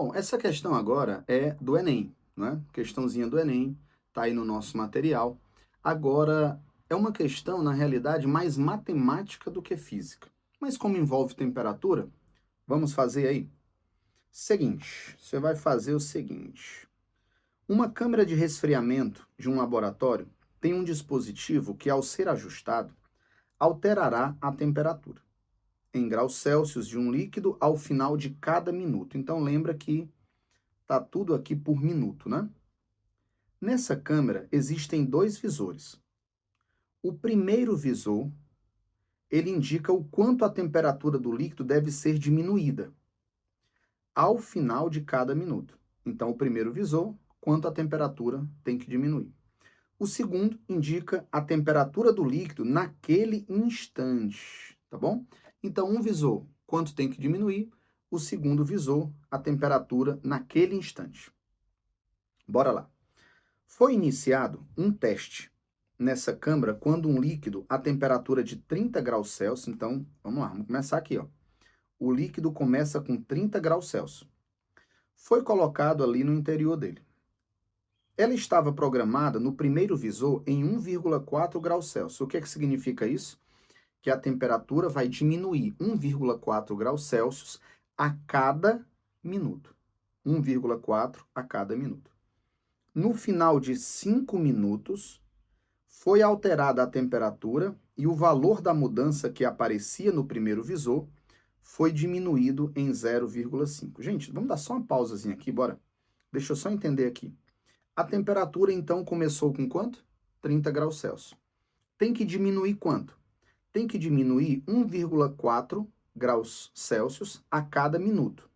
Bom, essa questão agora é do Enem, né? Questãozinha do Enem, tá aí no nosso material. Agora, é uma questão, na realidade, mais matemática do que física. Mas como envolve temperatura, vamos fazer aí. Seguinte, você vai fazer o seguinte. Uma câmara de resfriamento de um laboratório tem um dispositivo que, ao ser ajustado, alterará a temperatura em graus Celsius de um líquido ao final de cada minuto. Então, lembra que tá tudo aqui por minuto, né? Nessa câmera existem dois visores. O primeiro visor, ele indica o quanto a temperatura do líquido deve ser diminuída ao final de cada minuto. Então, o primeiro visor, quanto a temperatura tem que diminuir. O segundo indica a temperatura do líquido naquele instante, tá bom? Então, um visor, quanto tem que diminuir, o segundo visor, a temperatura naquele instante. Bora lá. Foi iniciado um teste nessa câmara quando um líquido a temperatura de 30 graus Celsius, então, vamos lá, vamos começar aqui, ó. O líquido começa com 30 graus Celsius. Foi colocado ali no interior dele. Ela estava programada no primeiro visor em 1,4 graus Celsius. O que é que significa isso? Que a temperatura vai diminuir 1,4 graus Celsius a cada minuto. 1,4 a cada minuto. No final de 5 minutos, foi alterada a temperatura e o valor da mudança que aparecia no primeiro visor foi diminuído em 0,5. Gente, vamos dar só uma pausazinha aqui, bora? Deixa eu só entender aqui. A temperatura, então, começou com quanto? 30 graus Celsius. Tem que diminuir quanto? Tem que diminuir 1,4 graus Celsius a cada minuto.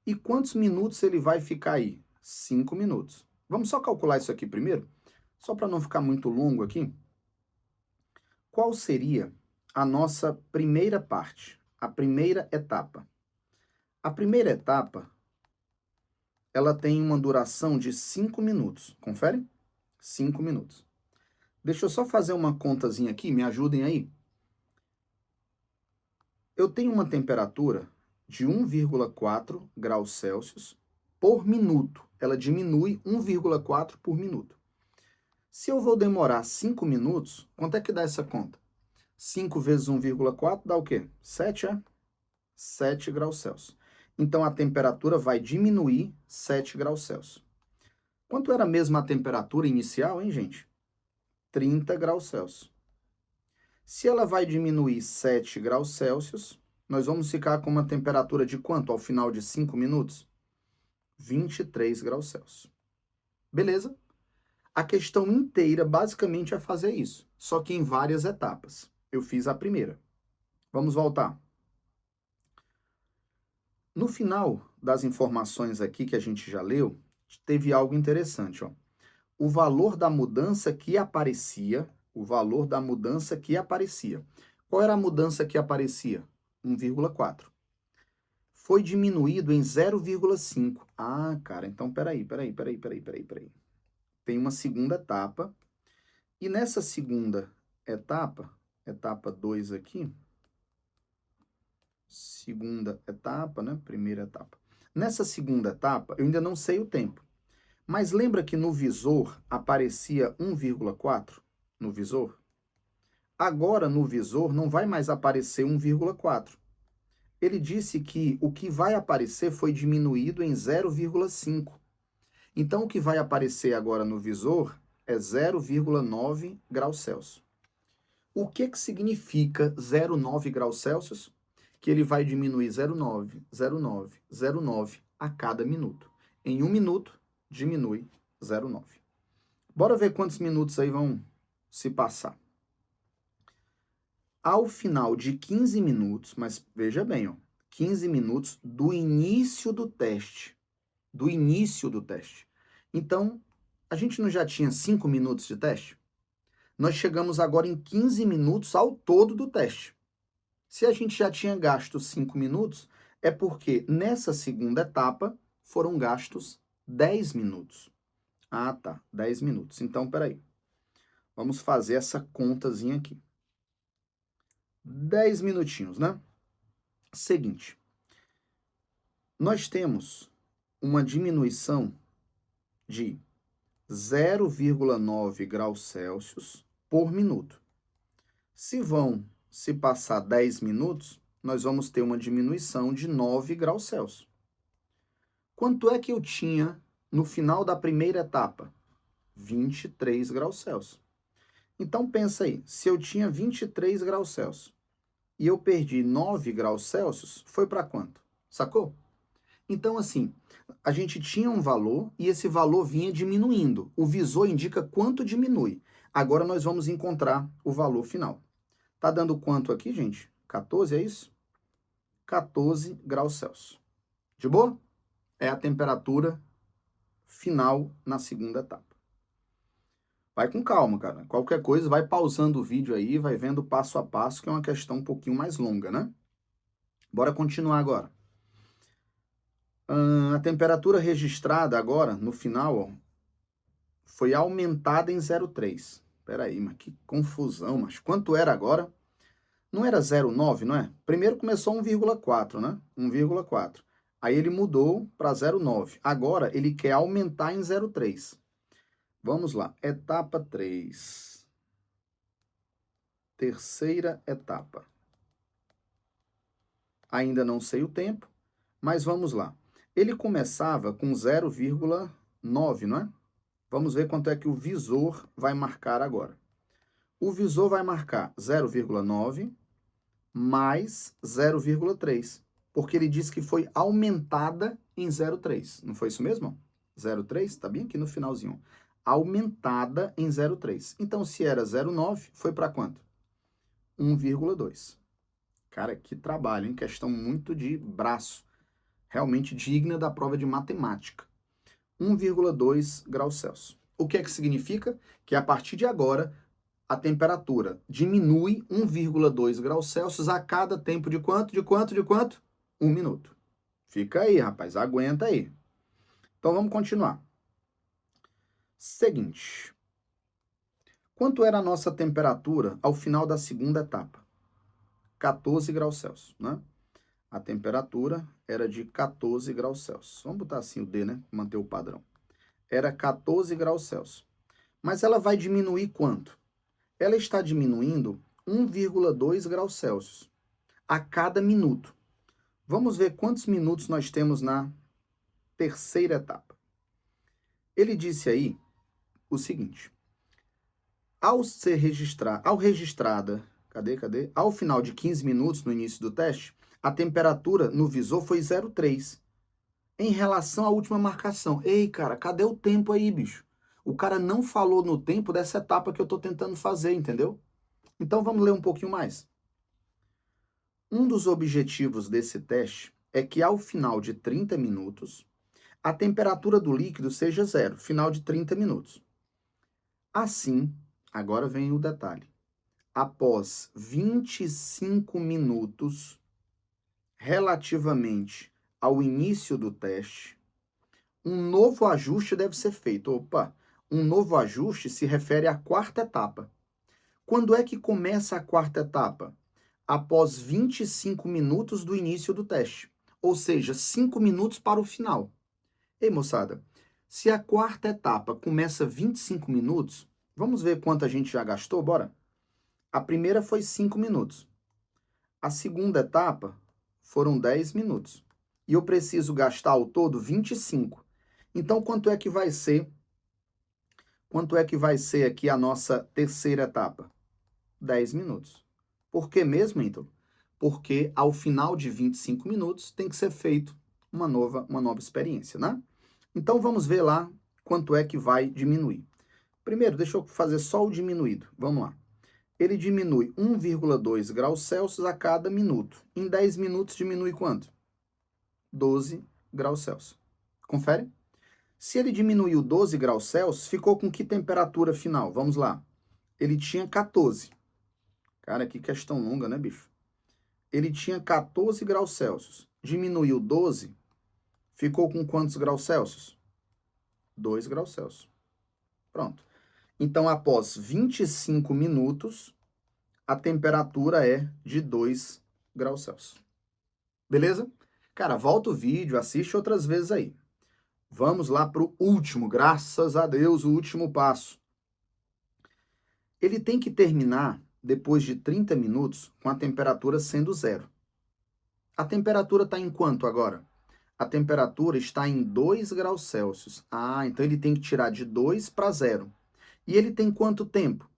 E quantos minutos ele vai ficar aí? 5 minutos. Vamos só calcular isso aqui primeiro? Só para não ficar muito longo aqui. Qual seria a nossa primeira parte? A primeira etapa. A primeira etapa, ela tem uma duração de 5 minutos. Confere? 5 minutos. Deixa eu só fazer uma contazinha aqui, me ajudem aí. Eu tenho uma temperatura de 1,4 graus Celsius por minuto. Ela diminui 1,4 por minuto. Se eu vou demorar 5 minutos, quanto é que dá essa conta? 5 vezes 1,4 dá o quê? 7, é? 7 graus Celsius. Então, a temperatura vai diminuir 7 graus Celsius. Quanto era mesmo a temperatura inicial, hein, gente? 30 graus Celsius. Se ela vai diminuir 7 graus Celsius, nós vamos ficar com uma temperatura de quanto ao final de 5 minutos? 23 graus Celsius. Beleza? A questão inteira basicamente é fazer isso, só que em várias etapas. Eu fiz a primeira. Vamos voltar. No final das informações aqui que a gente já leu, teve algo interessante, ó. O valor da mudança que aparecia, o valor da mudança que aparecia. Qual era a mudança que aparecia? 1,4. Foi diminuído em 0,5. Ah, cara, então peraí. Tem uma segunda etapa. E nessa segunda etapa, etapa 2 aqui, segunda etapa, né? Primeira etapa. Nessa segunda etapa, eu ainda não sei o tempo. Mas lembra que no visor aparecia 1,4 no visor? Agora no visor não vai mais aparecer 1,4. Ele disse que o que vai aparecer foi diminuído em 0,5. Então o que vai aparecer agora no visor é 0,9 graus Celsius. O que significa 0,9 graus Celsius? Que ele vai diminuir 0,9, 0,9, 0,9 a cada minuto. Em um minuto, diminui 0,9. Bora ver quantos minutos aí vão se passar. Ao final de 15 minutos, mas veja bem, ó, 15 minutos do início do teste. Do início do teste. Então, a gente não já tinha 5 minutos de teste? Nós chegamos agora em 15 minutos ao todo do teste. Se a gente já tinha gasto 5 minutos, é porque nessa segunda etapa foram gastos 10 minutos. Ah, tá, 10 minutos. Então, peraí. Vamos fazer essa contazinha aqui. 10 minutinhos, né? Seguinte. Nós temos uma diminuição de 0,9 graus Celsius por minuto. Se passar 10 minutos, nós vamos ter uma diminuição de 9 graus Celsius. Quanto é que eu tinha no final da primeira etapa? 23 graus Celsius. Então pensa aí, se eu tinha 23 graus Celsius e eu perdi 9 graus Celsius, foi para quanto? Sacou? Então assim, a gente tinha um valor e esse valor vinha diminuindo. O visor indica quanto diminui. Agora nós vamos encontrar o valor final. Tá dando quanto aqui, gente? 14, é isso? 14 graus Celsius. De boa? É a temperatura final na segunda etapa. Vai com calma, cara. Qualquer coisa, vai pausando o vídeo aí, vai vendo passo a passo, que é uma questão um pouquinho mais longa, né? Bora continuar agora. A temperatura registrada agora, no final, ó, foi aumentada em 0,3. Peraí, mas que confusão, mas quanto era agora? Não era 0,9, não é? Primeiro começou 1,4, né? 1,4. Aí ele mudou para 0,9. Agora ele quer aumentar em 0,3. Vamos lá, etapa 3. Terceira etapa. Ainda não sei o tempo, mas vamos lá. Ele começava com 0,9, não é? Vamos ver quanto é que o visor vai marcar agora. O visor vai marcar 0,9 mais 0,3, porque ele disse que foi aumentada em 0,3. Não foi isso mesmo? 0,3, tá bem aqui no finalzinho. Aumentada em 0,3. Então, se era 0,9, foi para quanto? 1,2. Cara, que trabalho, hein? Questão muito de braço. Realmente digna da prova de matemática. 1,2 graus Celsius. O que é que significa? Que a partir de agora, a temperatura diminui 1,2 graus Celsius a cada tempo de quanto? De quanto? De quanto? 1 minuto. Fica aí, rapaz. Aguenta aí. Então, vamos continuar. Seguinte. Quanto era a nossa temperatura ao final da segunda etapa? 14 graus Celsius, né? A temperatura era de 14 graus Celsius. Vamos botar assim o D, né? Manter o padrão. Era 14 graus Celsius. Mas ela vai diminuir quanto? Ela está diminuindo 1,2 graus Celsius a cada minuto. Vamos ver quantos minutos nós temos na terceira etapa. Ele disse aí o seguinte: ao final de 15 minutos no início do teste, a temperatura no visor foi 0,3. Em relação à última marcação. Ei, cara, cadê o tempo aí, bicho? O cara não falou no tempo dessa etapa que eu estou tentando fazer, entendeu? Então vamos ler um pouquinho mais. Um dos objetivos desse teste é que ao final de 30 minutos, a temperatura do líquido seja zero, final de 30 minutos. Assim, agora vem o detalhe. Após 25 minutos, relativamente ao início do teste, um novo ajuste deve ser feito. Opa, um novo ajuste se refere à quarta etapa. Quando é que começa a quarta etapa? Após 25 minutos do início do teste. Ou seja, 5 minutos para o final. Ei, moçada, se a quarta etapa começa 25 minutos, vamos ver quanto a gente já gastou, bora? A primeira foi 5 minutos. A segunda etapa foram 10 minutos. E eu preciso gastar ao todo 25. Então, quanto é que vai ser? Quanto é que vai ser aqui a nossa terceira etapa? 10 minutos. Por que mesmo, Ítalo? Porque ao final de 25 minutos tem que ser feito uma nova experiência, né? Então, vamos ver lá quanto é que vai diminuir. Primeiro, deixa eu fazer só o diminuído. Vamos lá. Ele diminui 1,2 graus Celsius a cada minuto. Em 10 minutos diminui quanto? 12 graus Celsius. Confere? Se ele diminuiu 12 graus Celsius, ficou com que temperatura final? Vamos lá. Ele tinha 14. Cara, que questão longa, né, bicho? Ele tinha 14 graus Celsius. Diminuiu 12, ficou com quantos graus Celsius? 2 graus Celsius. Pronto. Então, após 25 minutos, a temperatura é de 2 graus Celsius. Beleza? Cara, volta o vídeo, assiste outras vezes aí. Vamos lá para o último, graças a Deus, o último passo. Ele tem que terminar depois de 30 minutos com a temperatura sendo zero. A temperatura está em quanto agora? A temperatura está em 2 graus Celsius. Ah, então ele tem que tirar de 2 para 0. E ele tem quanto tempo?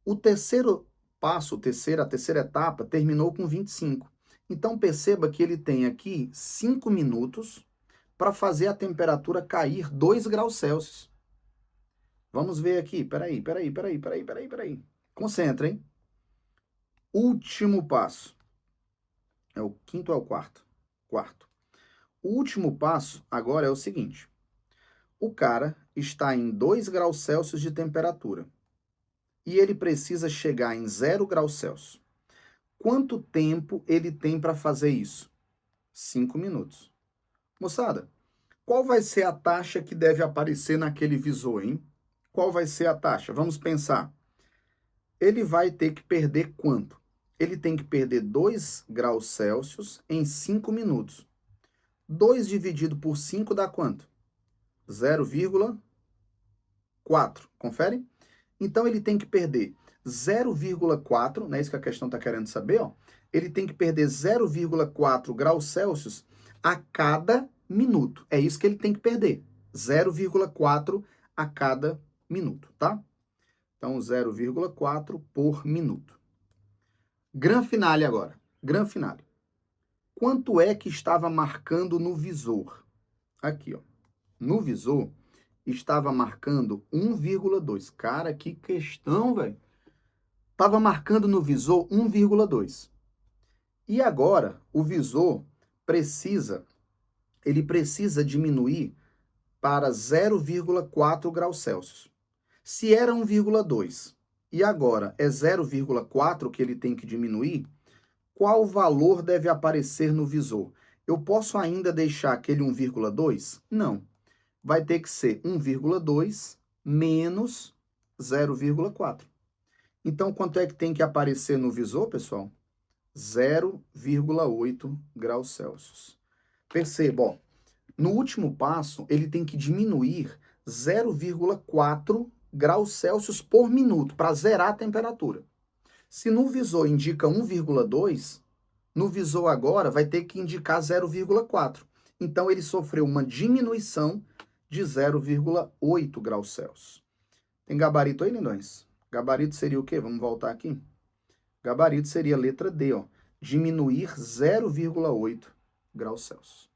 O terceiro passo, a terceira etapa, terminou com 25. Então perceba que ele tem aqui 5 minutos para fazer a temperatura cair 2 graus Celsius. Vamos ver aqui. Peraí. Concentra, hein? Último passo. É o quinto ou é o quarto? Quarto. O último passo agora é o seguinte. O cara está em 2 graus Celsius de temperatura e ele precisa chegar em 0 graus Celsius. Quanto tempo ele tem para fazer isso? 5 minutos. Moçada, qual vai ser a taxa que deve aparecer naquele visor, hein? Qual vai ser a taxa? Vamos pensar. Ele vai ter que perder quanto? Ele tem que perder 2 graus Celsius em 5 minutos. 2 dividido por 5 dá quanto? 0,4. Confere? Então, ele tem que perder 0,4, não é isso que a questão está querendo saber? Ó. Ele tem que perder 0,4 graus Celsius a cada minuto. É isso que ele tem que perder. 0,4 a cada minuto, tá? Então, 0,4 por minuto. Gran finale agora. Gran finale. Quanto é que estava marcando no visor? Aqui, ó. No visor, estava marcando 1,2. Cara, que questão, velho. Estava marcando no visor 1,2. E agora, o visor ele precisa diminuir para 0,4 graus Celsius. Se era 1,2 e agora é 0,4 que ele tem que diminuir, qual valor deve aparecer no visor? Eu posso ainda deixar aquele 1,2? Não. Vai ter que ser 1,2 menos 0,4. Então, quanto é que tem que aparecer no visor, pessoal? 0,8 graus Celsius. Perceba, ó, no último passo, ele tem que diminuir 0,4 graus Celsius por minuto para zerar a temperatura. Se no visor indica 1,2, no visor agora vai ter que indicar 0,4. Então, ele sofreu uma diminuição de 0,8 graus Celsius. Tem gabarito aí, lindões? Gabarito seria o quê? Vamos voltar aqui. Gabarito seria a letra D, ó. Diminuir 0,8 graus Celsius.